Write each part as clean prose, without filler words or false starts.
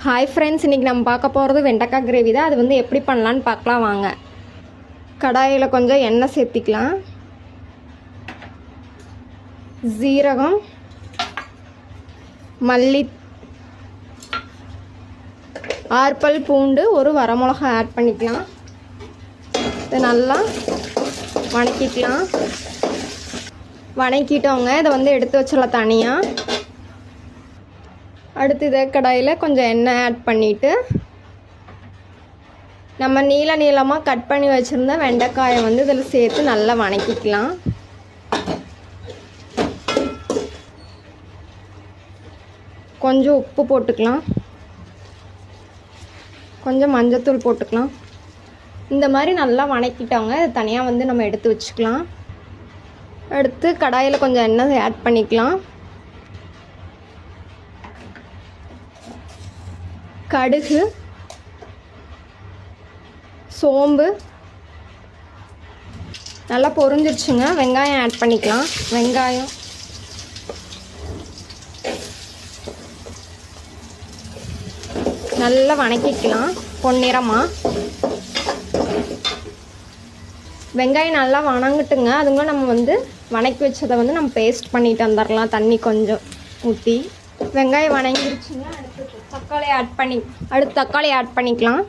Hi friends, இன்றைக்கி நம்ம பார்க்க போகிறது வெண்டைக்காய் கிரேவி தான். அது வந்து எப்படி பண்ணலான்னு பார்க்கலாம் வாங்க. கடாயில் கொஞ்சம் எண்ணெய் சேர்த்திக்கலாம். ஜீரகம், மல்லி, 6 பல் பூண்டு, ஒரு வரமிளகா ஆட் பண்ணிக்கலாம். இதை நல்லா வணக்கிக்கலாம். வணக்கிட்டோங்க. இதை வந்து எடுத்து வச்சிடலாம் தனியாக. அடுத்து இதே கடாயில் கொஞ்சம் எண்ணெய் ஆட் பண்ணிவிட்டு நம்ம நீளமாக கட் பண்ணி வச்சுருந்த வெண்டைக்காயை வந்து இதில் சேர்த்து நல்லா வணக்கிக்கலாம். கொஞ்சம் உப்பு போட்டுக்கலாம். கொஞ்சம் மஞ்சத்தூள் போட்டுக்கலாம். இந்த மாதிரி நல்லா வணக்கிட்டோங்க. இது தனியாக வந்து நம்ம எடுத்து வச்சுக்கலாம். அடுத்து கடாயில் கொஞ்சம் எண்ணெய் ஆட் பண்ணிக்கலாம். கடுகு, சோம்பு நல்லா பொரிஞ்சிருச்சுங்க. வெங்காயம் ஆட் பண்ணிக்கலாம். வெங்காயம் நல்லா வணக்கிக்கலாம் பொன்னிறமாக. வெங்காயம் நல்லா வணங்கட்டுங்க. அதுங்க நம்ம வந்து வணக்கி வச்சதை வந்து நம்ம பேஸ்ட் பண்ணிட்டு வந்துடலாம். தண்ணி கொஞ்சம் ஊற்றி. வெங்காயம் வணங்கிருச்சுங்க. அடுத்து தக்காளி ஆட் பண்ணிக்கலாம்.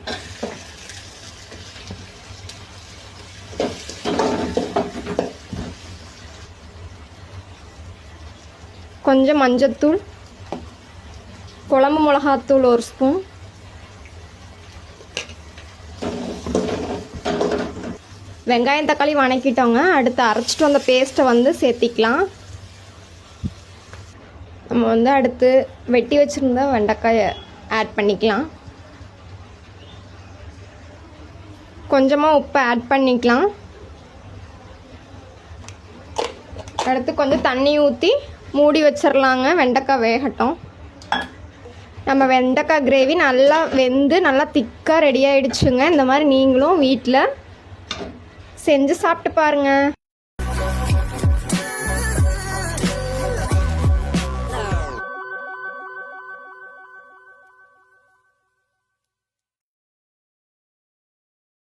கொஞ்சம் மஞ்சத்தூள், குழம்பு மிளகாத்தூள் 1 ஸ்பூன், வெங்காயம் தக்காளி வணக்கிட்டோங்க. அடுத்து அரைச்சிட்டு வந்த பேஸ்ட்டை வந்து சேர்த்திக்கலாம். நம்ம வந்து அடுத்து வெட்டி வச்சுருந்த வெண்டைக்காயை ஆட் பண்ணிக்கலாம். கொஞ்சமாக உப்பு ஆட் பண்ணிக்கலாம். அடுத்து கொஞ்சம் தண்ணி ஊற்றி மூடி வச்சிடலாங்க. வெண்டைக்காய் வேகட்டும். நம்ம வெண்டைக்காய் கிரேவி நல்லா வெந்து நல்லா திக்காக ரெடி ஆகிடுச்சுங்க. இந்த மாதிரி நீங்களும் வீட்டில் செஞ்சு சாப்பிட்டு பாருங்கள்.